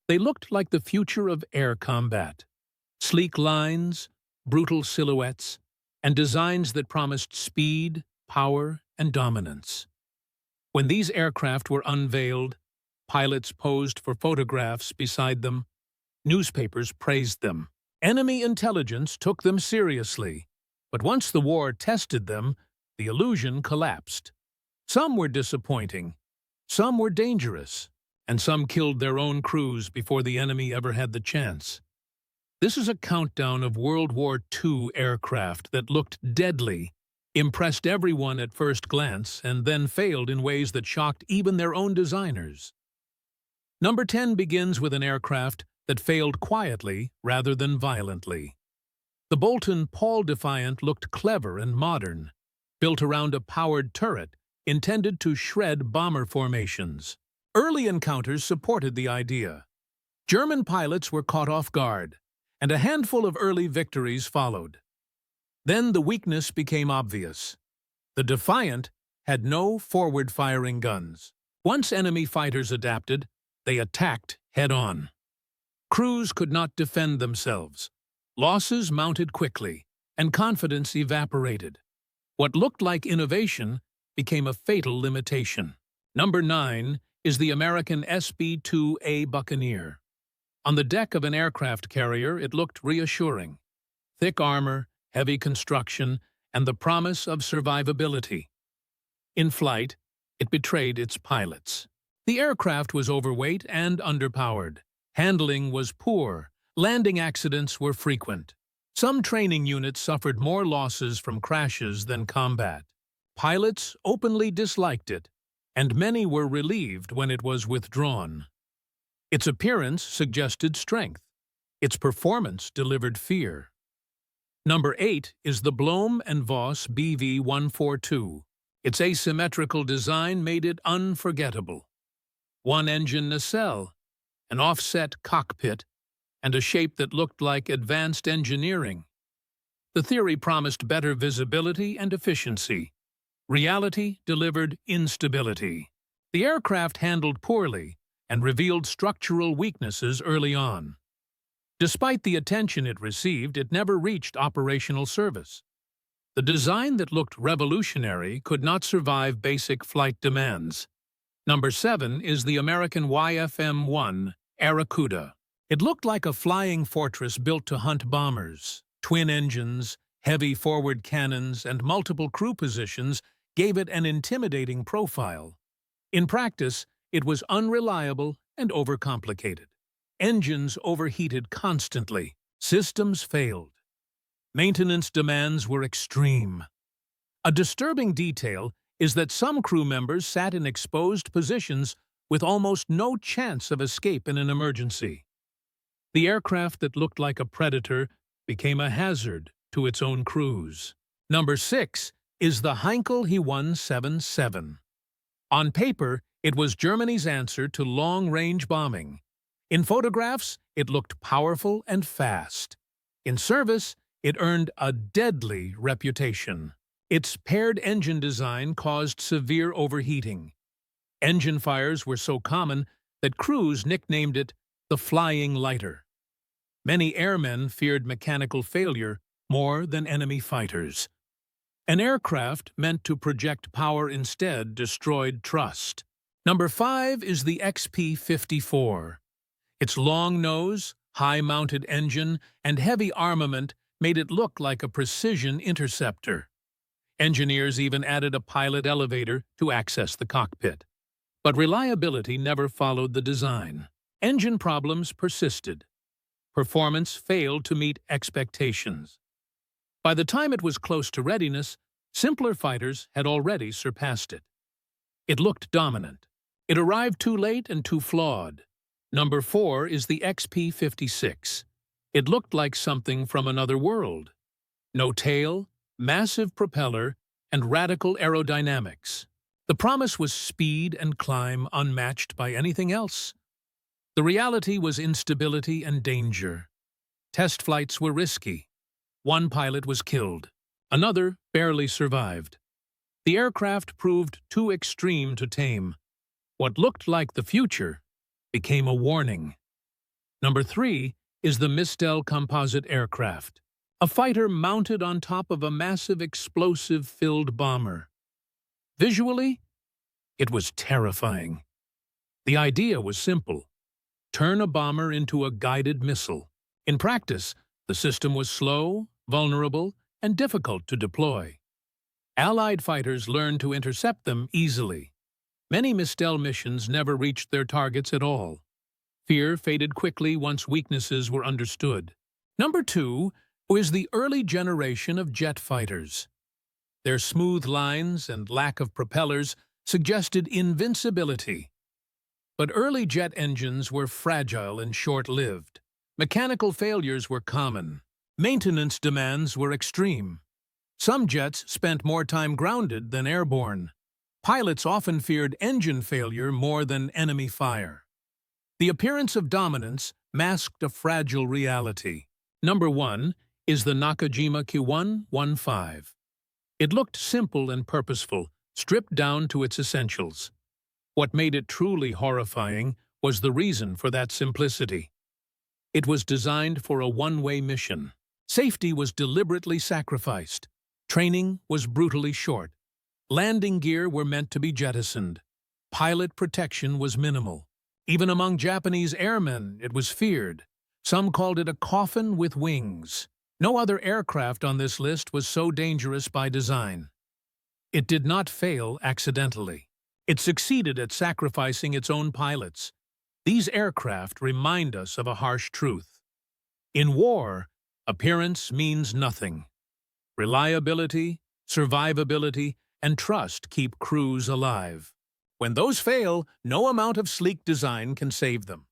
They looked like the future of air combat. Sleek lines, brutal silhouettes, and designs that promised speed, power, and dominance. When these aircraft were unveiled, pilots posed for photographs beside them. Newspapers praised them. Enemy intelligence took them seriously. But once the war tested them, the illusion collapsed. Some were disappointing, some were dangerous, and some killed their own crews before the enemy ever had the chance. This is a countdown of World War II aircraft that looked deadly, impressed everyone at first glance, and then failed in ways that shocked even their own designers. Number 10 begins with an aircraft that failed quietly rather than violently. The Boulton Defiant looked clever and modern, built around a powered turret intended to shred bomber formations. Early encounters supported the idea. German pilots were caught off guard, and a handful of early victories followed. Then the weakness became obvious. The Defiant had no forward-firing guns. Once enemy fighters adapted, they attacked head-on. Crews could not defend themselves. Losses mounted quickly, and confidence evaporated. What looked like innovation became a fatal limitation. Number 9 is the American SB2A Buccaneer. On the deck of an aircraft carrier, it looked reassuring. Thick armor, heavy construction, and the promise of survivability. In flight, it betrayed its pilots. The aircraft was overweight and underpowered. Handling was poor. Landing accidents were frequent. Some training units suffered more losses from crashes than combat. Pilots openly disliked it, and many were relieved when it was withdrawn. Its appearance suggested strength. Its performance delivered fear. Number 8 is the Blohm and Voss BV-142. Its asymmetrical design made it unforgettable. One-engine nacelle, an offset cockpit, and a shape that looked like advanced engineering. The theory promised better visibility and efficiency. Reality delivered instability. The aircraft handled poorly and revealed structural weaknesses early on. Despite the attention it received, it never reached operational service. The design that looked revolutionary could not survive basic flight demands. Number 7 is the American YFM-1 Airacuda. It looked like a flying fortress built to hunt bombers. Twin engines, heavy forward cannons, and multiple crew positions gave it an intimidating profile. In practice, it was unreliable and overcomplicated. Engines overheated constantly. Systems failed. Maintenance demands were extreme. A disturbing detail is that some crew members sat in exposed positions with almost no chance of escape in an emergency. The aircraft that looked like a predator became a hazard to its own crews. Number 6 is the Heinkel He 177. On paper, it was Germany's answer to long-range bombing. In photographs, it looked powerful and fast. In service, it earned a deadly reputation. Its paired engine design caused severe overheating. Engine fires were so common that crews nicknamed it the flying lighter. Many airmen feared mechanical failure more than enemy fighters. An aircraft meant to project power instead destroyed trust. Number 5 is the XP-54. Its long nose, high-mounted engine, and heavy armament made it look like a precision interceptor. Engineers even added a pilot elevator to access the cockpit. But reliability never followed the design. Engine problems persisted. Performance failed to meet expectations. By the time it was close to readiness, simpler fighters had already surpassed it. It looked dominant. It arrived too late and too flawed. Number 4 is the XP-56. It looked like something from another world. No tail, massive propeller, and radical aerodynamics. The promise was speed and climb unmatched by anything else. The reality was instability and danger. Test flights were risky. One pilot was killed. Another barely survived. The aircraft proved too extreme to tame. What looked like the future became a warning. Number 3 is the Mistel composite aircraft, a fighter mounted on top of a massive explosive-filled bomber. Visually, it was terrifying. The idea was simple: turn a bomber into a guided missile. In practice, the system was slow, vulnerable, and difficult to deploy. Allied fighters learned to intercept them easily. Many Mistel missions never reached their targets at all. Fear faded quickly once weaknesses were understood. Number 2 is the early generation of jet fighters. Their smooth lines and lack of propellers suggested invincibility. But early jet engines were fragile and short-lived. Mechanical failures were common. Maintenance demands were extreme. Some jets spent more time grounded than airborne. Pilots often feared engine failure more than enemy fire. The appearance of dominance masked a fragile reality. Number 1 is the Nakajima Ki-115. It looked simple and purposeful, stripped down to its essentials. What made it truly horrifying was the reason for that simplicity. It was designed for a one-way mission. Safety was deliberately sacrificed. Training was brutally short. Landing gear were meant to be jettisoned. Pilot protection was minimal. Even among Japanese airmen, it was feared. Some called it a coffin with wings. No other aircraft on this list was so dangerous by design. It did not fail accidentally. It succeeded at sacrificing its own pilots. These aircraft remind us of a harsh truth. In war, appearance means nothing. Reliability, survivability, and trust keep crews alive. When those fail, no amount of sleek design can save them.